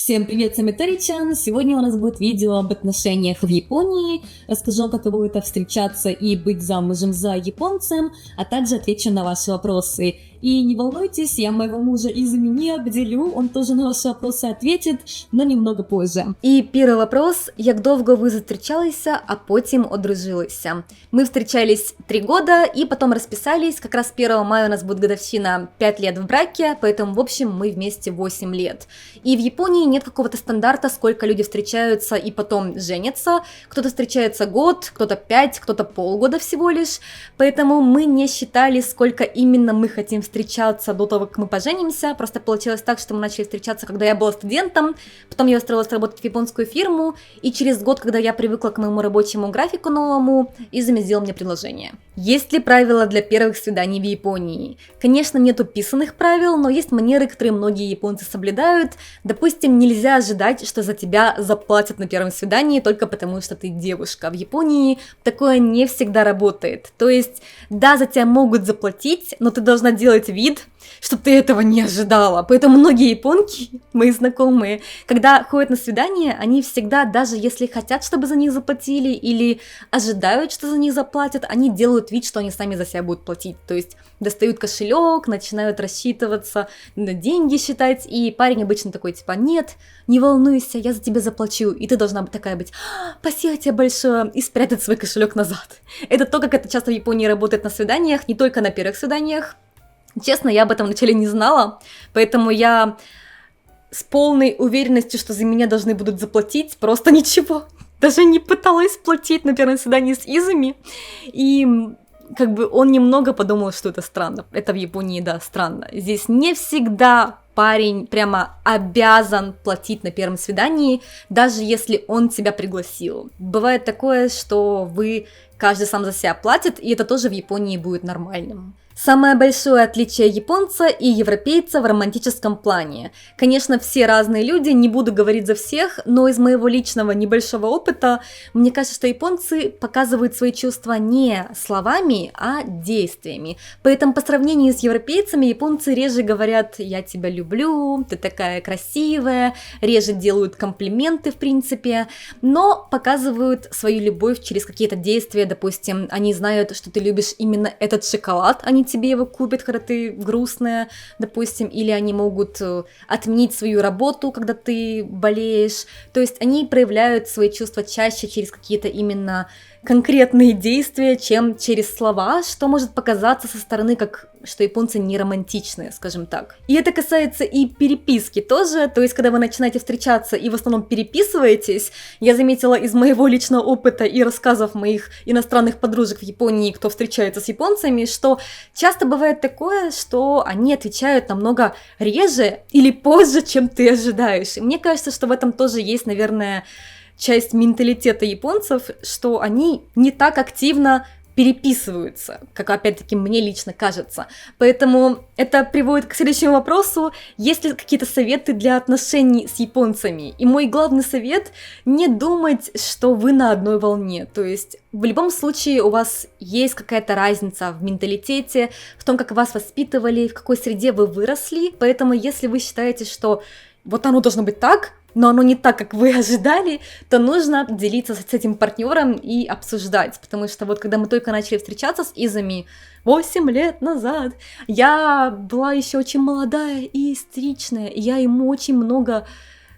Всем привет, Самитаричан! Сегодня у нас будет видео об отношениях в Японии. Расскажу, каково это встречаться и быть замужем за японцем, а также отвечу на ваши вопросы. И не волнуйтесь, я моего мужа не обделю, он тоже на ваши вопросы ответит, но немного позже. І перший вопрос: як довго ви зустрічалися, а потім одружилися? Мы встречались 3 года и потом расписались. Как раз 1 мая у нас будет годовщина 5 лет в браке, поэтому, в общем, мы вместе 8 лет. И в Японии нет какого-то стандарта, сколько люди встречаются и потом женятся. Кто-то встречается год, кто-то 5, кто-то полгода всего лишь. Поэтому мы не считали, сколько именно мы хотим встречаться до того, как мы поженимся. Просто получилось так, что мы начали встречаться, когда я была студентом, потом я устроилась работать в японскую фирму, и через год, когда я привыкла к моему рабочему графику новому, Изуми сделал мне предложение. Есть ли правила для первых свиданий в Японии? Конечно, нету писанных правил, но есть манеры, которые многие японцы соблюдают. Допустим, нельзя ожидать, что за тебя заплатят на первом свидании только потому, что ты девушка. В Японии такое не всегда работает. То есть, да, за тебя могут заплатить, но ты должна делать вид, что ты этого не ожидала. Поэтому многие японки, мои знакомые, когда ходят на свидание, они всегда, даже если хотят, чтобы за них заплатили, или ожидают, что за них заплатят, они делают вид, что они сами за себя будут платить. То есть достают кошелек, начинают рассчитываться, деньги считать, и парень обычно такой, типа: нет, не волнуйся, я за тебя заплачу. И ты должна быть такая быть: спасибо тебе большое, и спрятать свой кошелек назад. Это то, как это часто в Японии работает на свиданиях, не только на первых свиданиях. Честно, я об этом вначале не знала, поэтому я с полной уверенностью, что за меня должны будут заплатить, просто ничего, даже не пыталась платить на первом свидании с Изуми, и как бы он немного подумал, что это странно. Это в Японии, да, странно. Здесь не всегда парень прямо обязан платить на первом свидании, даже если он тебя пригласил. Бывает такое, что каждый сам за себя платит, и это тоже в Японии будет нормальным. Самое большое отличие японца и европейца в романтическом плане. Конечно, все разные люди, не буду говорить за всех, но из моего личного небольшого опыта, мне кажется, что японцы показывают свои чувства не словами, а действиями. Поэтому по сравнению с европейцами, японцы реже говорят «я тебя люблю», «ты такая красивая», реже делают комплименты в принципе, но показывают свою любовь через какие-то действия. Допустим, они знают, что ты любишь именно этот шоколад, они тебе его купят, когда ты грустная, допустим, или они могут отменить свою работу, когда ты болеешь. То есть они проявляют свои чувства чаще через какие-то именно конкретные действия, чем через слова, что может показаться со стороны, как что японцы не романтичные, скажем так. И это касается и переписки тоже, то есть когда вы начинаете встречаться и в основном переписываетесь, я заметила из моего личного опыта и рассказов моих иностранных подружек в Японии, кто встречается с японцами, что часто бывает такое, что они отвечают намного реже или позже, чем ты ожидаешь. И мне кажется, что в этом тоже есть, наверное, часть менталитета японцев, что они не так активно переписываются, как опять-таки мне лично кажется. Поэтому это приводит к следующему вопросу: есть ли какие-то советы для отношений с японцами? И мой главный совет: не думать, что вы на одной волне. То есть в любом случае у вас есть какая-то разница в менталитете, в том, как вас воспитывали, в какой среде вы выросли. Поэтому если вы считаете, что вот оно должно быть так, но оно не так, как вы ожидали, то нужно делиться с этим партнером и обсуждать. Потому что вот когда мы только начали встречаться с Изуми 8 лет назад, я была еще очень молодая и истеричная, и я ему очень много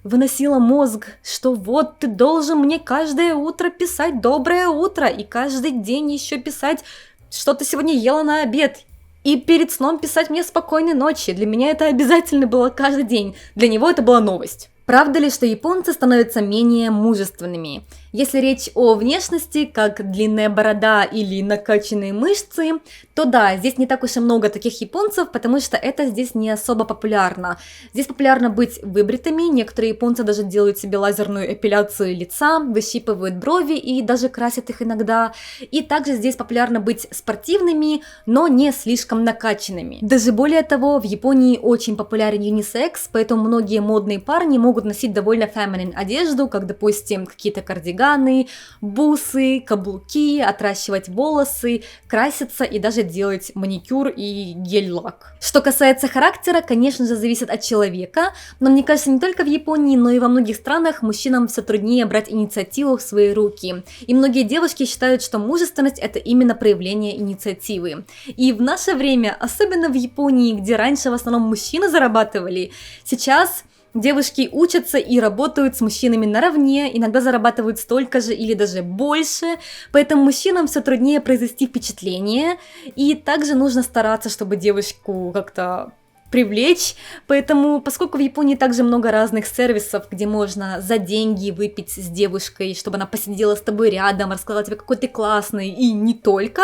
выносила мозг, что вот ты должен мне каждое утро писать «доброе утро» и каждый день еще писать, что ты сегодня ела на обед. И перед сном писать мне «спокойной ночи». Для меня это обязательно было каждый день. Для него это была новость. Правда ли, что японцы становятся менее мужественными? Если речь о внешности, как длинная борода или накачанные мышцы, то да, здесь не так уж и много таких японцев, потому что это здесь не особо популярно. Здесь популярно быть выбритыми, некоторые японцы даже делают себе лазерную эпиляцию лица, выщипывают брови и даже красят их иногда. И также здесь популярно быть спортивными, но не слишком накачанными. Даже более того, в Японии очень популярен юнисекс, поэтому многие модные парни могут носить довольно feminine одежду, как, допустим, какие-то кардиганы, бусы, каблуки, отращивать волосы, краситься и даже также делать маникюр и гель-лак. Что касается характера, конечно же, зависит от человека, но мне кажется, не только в Японии, но и во многих странах мужчинам все труднее брать инициативу в свои руки. И многие девушки считают, что мужественность – это именно проявление инициативы. И в наше время, особенно в Японии, где раньше в основном мужчины зарабатывали, сейчас девушки учатся и работают с мужчинами наравне, иногда зарабатывают столько же или даже больше, поэтому мужчинам все труднее произвести впечатление, и также нужно стараться, чтобы девушку как-то привлечь, поэтому, поскольку в Японии также много разных сервисов, где можно за деньги выпить с девушкой, чтобы она посидела с тобой рядом, рассказала тебе, какой ты классный, и не только,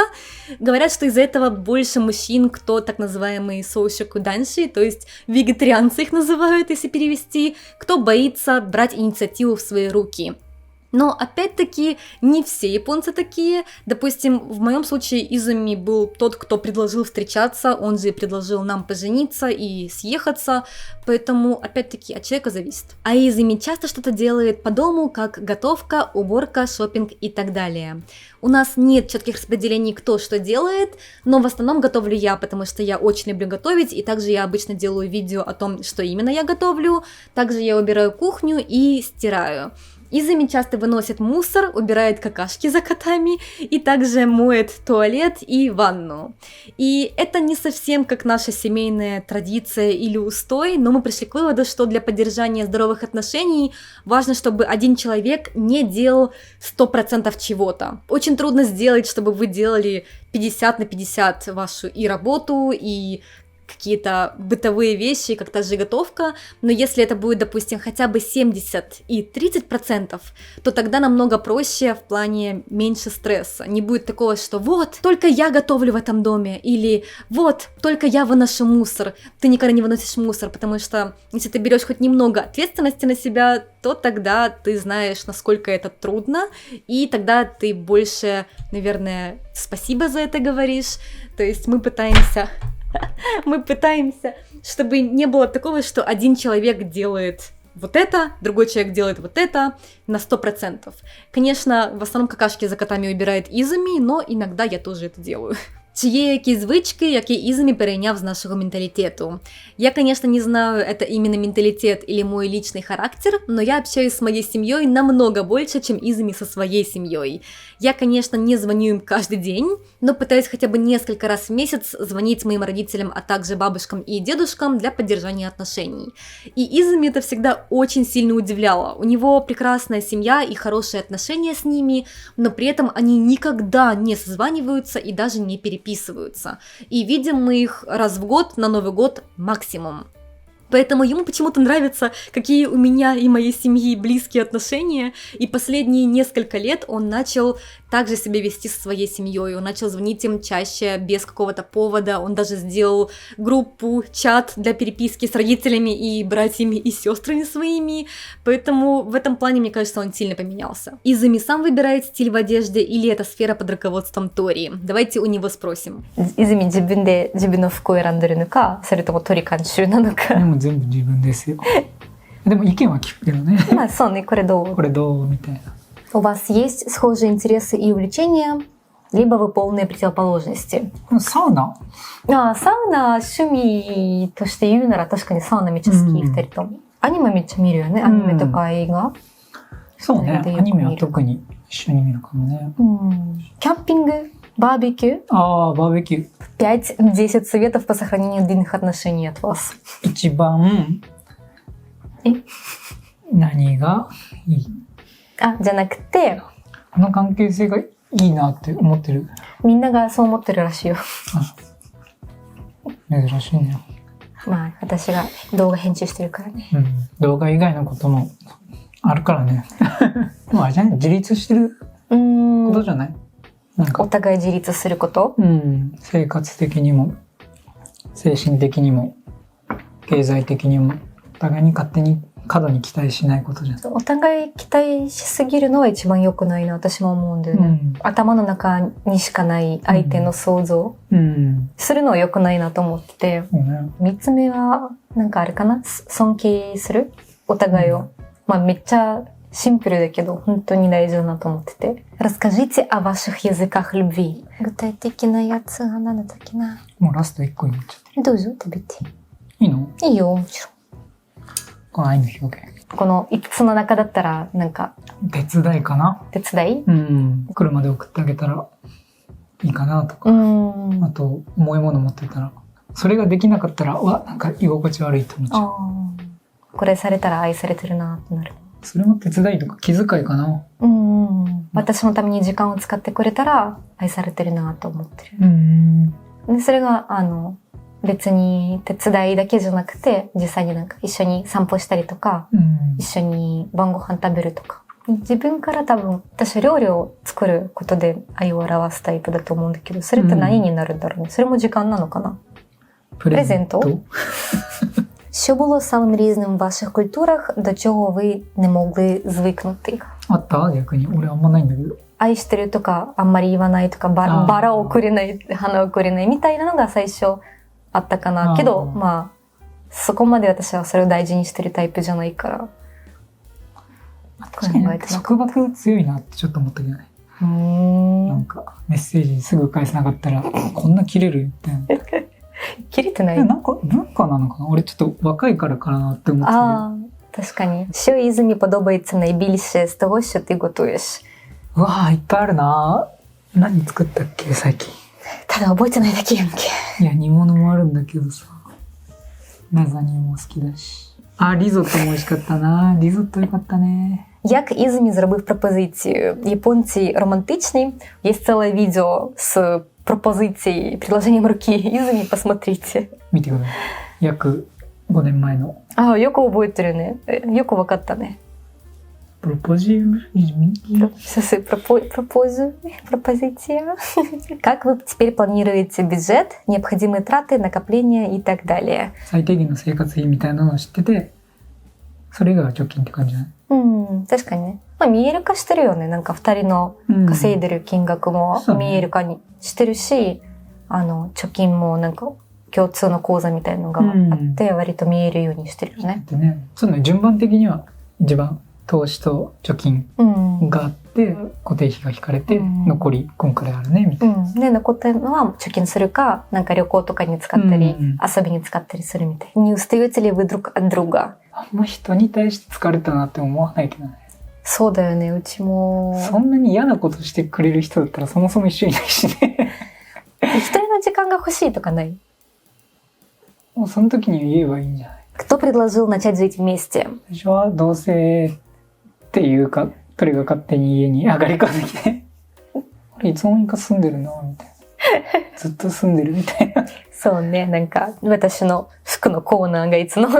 говорят, что из-за этого больше мужчин, кто так называемые соушоку данши, то есть вегетарианцы их называют, если перевести, кто боится брать инициативу в свои руки. Но опять-таки не все японцы такие. Допустим, в моем случае Изуми был тот, кто предложил встречаться, он же и предложил нам пожениться и съехаться, поэтому опять-таки от человека зависит. А Изуми часто что-то делает по дому, как готовка, уборка, шопинг и так далее. У нас нет четких распределений, кто что делает, но в основном готовлю я, потому что я очень люблю готовить, и также я обычно делаю видео о том, что именно я готовлю, также я убираю кухню и стираю. Изуми часто выносит мусор, убирает какашки за котами и также моет туалет и ванну. И это не совсем как наша семейная традиция или устой, но мы пришли к выводу, что для поддержания здоровых отношений важно, чтобы один человек не делал 100% чего-то. Очень трудно сделать, чтобы вы делали 50 на 50 вашу и работу, и какие-то бытовые вещи, как та же готовка, но если это будет, допустим, хотя бы 70 и 30%, то тогда намного проще в плане меньше стресса. Не будет такого, что вот, только я готовлю в этом доме, или вот, только я выношу мусор. Ты никогда не выносишь мусор, потому что если ты берешь хоть немного ответственности на себя, то тогда ты знаешь, насколько это трудно, и тогда ты больше, наверное, спасибо за это говоришь. То есть мы пытаемся, чтобы не было такого, что один человек делает вот это, другой человек делает вот это на 100%. Конечно, в основном какашки за котами убирает Изуми, но иногда я тоже это делаю. Чи є якісь звички, які Ізумі перейняв з нашого менталитету? Я, конечно, не знаю, это именно менталитет или мой личный характер, но я общаюсь с моей семьей намного больше, чем Изуми со своей семьей. Я, конечно, не звоню им каждый день, но пытаюсь хотя бы несколько раз в месяц звонить моим родителям, а также бабушкам и дедушкам для поддержания отношений. И Изуми это всегда очень сильно удивляло. У него прекрасная семья и хорошие отношения с ними, но при этом они никогда не созваниваются и даже не переписываются. И видим мы их раз в год, на Новый год максимум. Поэтому ему почему-то нравится, какие у меня и моей семьи близкие отношения, и последние несколько лет он начал также себя вести со своей семьей, он начал звонить им чаще, без какого-то повода, он даже сделал группу, чат для переписки с родителями и братьями и сестрами своими, поэтому в этом плане, мне кажется, он сильно поменялся. Изуми сам выбирает стиль в одежде или это сфера под руководством Тори? Давайте у него спросим. Изуми 自分で自分の服を選んでるのか、それともトリ監修なのか。全部自分ですよ。でも意見は聞くけどね。まあそうね、これどう？これどうみたいな。У вас есть схожие интересы и увлечения, либо вы полные противоположности? サウナ？サウナ趣味として言うなら確かにサウナめっちゃ好き、二人とも。アニメめっちゃ見るよね、アニメとか映画。そうね、アニメは特に一緒に見るかもね。キャンピング、バーベキュー。バーベキュー。 5-10 советов по сохранению длинных отношений от вас. 一番何がいい？じゃなくて、この関係性がいいなって思ってる。みんながそう思ってるらしいよ。珍しいね。まあ私が動画編集してるからね。動画以外のこともあるからね。でもあれじゃない？自立してることじゃない？なんかお互い自立すること？生活的にも精神的にも経済的にもお互いに勝手に過度に期待しないことじゃない。お互い期待しすぎるのは一番良くないな、私も思うんだよね。頭の中にしかない相手の想像するのは良くないなと思ってて、3つ目はなんかあれかな、尊敬するお互いを。まあめっちゃシンプルだけど本当に大事だなと思ってて。Расскажите о ваших языках любви. 具体的なやつが何だっけな。もうラスト1個になっちゃってる。どうぞ食べて。いいの？いいよ、もちろん。この愛の表現。この5つの中だったら、なんか、手伝いかな？手伝い？車で送ってあげたらいいかなとか。あと、重いもの持ってたら。それができなかったら、なんか居心地悪いと思っちゃう。これされたら愛されてるなってなる。それも手伝いとか気遣いかな。私のために時間を使ってくれたら愛されてるなと思ってる。でそれが、別に手伝いだけじゃなくて、実際になんか一緒に散歩したりとか、一緒に晩ご飯食べるとか。自分から多分、私料理を作ることで愛を表すタイプだと思うんだけど、それって何になるんだろうね。それも時間なのかな？プレゼント? Що було самим різним в ваших культурах, до чого ви не могли звикнути? あった？逆に。俺あんまないんだけど。愛してるとか、あんまり言わないとか、バラをくれない、花をくれないみたいなのが最初あったかな。けど、まあ、そこまで私はそれを大事にしてるタイプじゃないから。確かに束縛強いなってちょっと思ったけどね。なんかメッセージすぐ返せなかったら、こんな切れるみたいな。切れてない？なんか文化なのかな？俺ちょっと若いからかなって思ってたけど。確かに。Що Ізумі подобається найбільше з того, що ти готуєш? うわー、いっぱいあるな。何作ったっけ最近。ただ覚えてないだけやんけ。いや、煮物もあるんだけどさ。ラザニアも好きだし。リゾットも美味しかったな。リゾットよかったね。Як Ізумі зробив пропозицію? Японці романтичні. Є ціле відео з пропозицией, предложением руки. Ізумі, посмотрите. 見てください。約5年前の。よく覚えてるね。よくわかったね。Пропозиция. Как вы теперь планируете бюджет, необходимые траты, накопления и так далее? 最低限の生活費みたいなのを知ってて、それが貯金って感じじゃない？確かにね。まあ見える化してるよね。なんか2人の稼いでる金額も見える化にしてるし、貯金もなんか共通の口座みたいなのがあって、割と見えるようにしてるよね。そうね、順番的には一番投資と貯金があって、固定費が引かれて、残り今くらいあるね、みたいな。で、残ったのは貯金するか、なんか旅行とかに使ったり、遊びに使ったりするみたい。Не устаете ли вы друг от друга? あんま人に対して疲れたなって思わないけどね。そうだよね、うちも。そんなに嫌なことしてくれる人だったらそもそも一緒にいないしね。一人の時間が欲しいとかない？もうその時に言えばいいんじゃない？ Кто предложил начать жить вместе? 最初は同棲っていうか、彼が勝手に家に上がり込んできて、俺いつの間にか住んでるな、みたいな。ずっと住んでるみたいな。そうね、なんか私の服のコーナーがいつの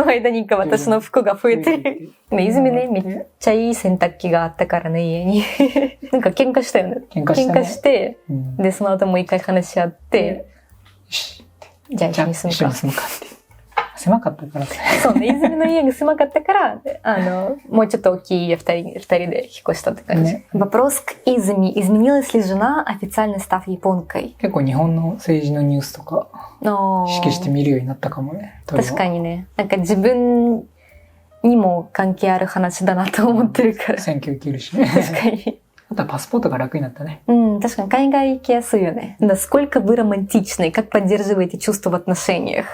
間にか私の服が増えてる。泉ね、めっちゃいい洗濯機があったからね、家に。なんか喧嘩したよね。喧嘩したね。喧嘩して、で、その後もう一回話し合って、よし。じゃあ一緒に住むか。一緒に住むかって。狭かったからね。そうね、泉の家が狭かったから、もうちょっと大きい家二人で引っ越したって感じ。Вопрос к Изуми. Изменилась ли жена, официально став японкой? 結構日本の政治のニュースとか意識して見るようになったかもね。確かにね。なんか自分にも関係ある話だなと思ってるから。選挙受けるしね。確かに。あとはパスポートが楽になったね。確かに海外行きやすいよね。Насколько вы романтичны? Как поддерживаете чувства в отношениях?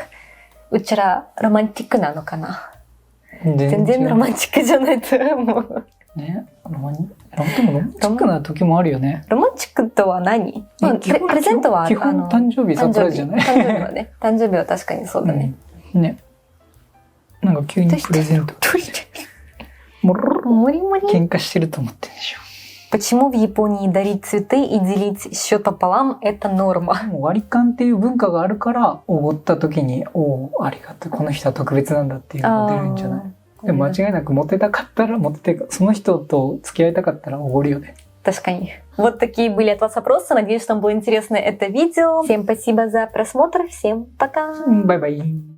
うちらロマンティックなのかな？全然ロマンチックじゃないと思う。ね、ロマンチックな時もあるよね。ロマンチックとは何？プレゼントは基本誕生日サプライズじゃない？誕生日はね。誕生日は確かにそうだね。ね。なんか急にプレゼント。もりもり喧嘩してると思ってんでしょ。Почему в Японии дарить цветы и делить счет пополам – это норма? 割り勘っていう文化があるからおごった時にありがとう、この人は特別なんだっていうのが出るんじゃない？でも間違いなくモテたかったらその人と付き合いたかったらおごるよね。確かに。Вот такие были от вас вопросы. Надеюсь, что вам было интересно это видео. Всем спасибо за просмотр. Всем пока. Bye bye.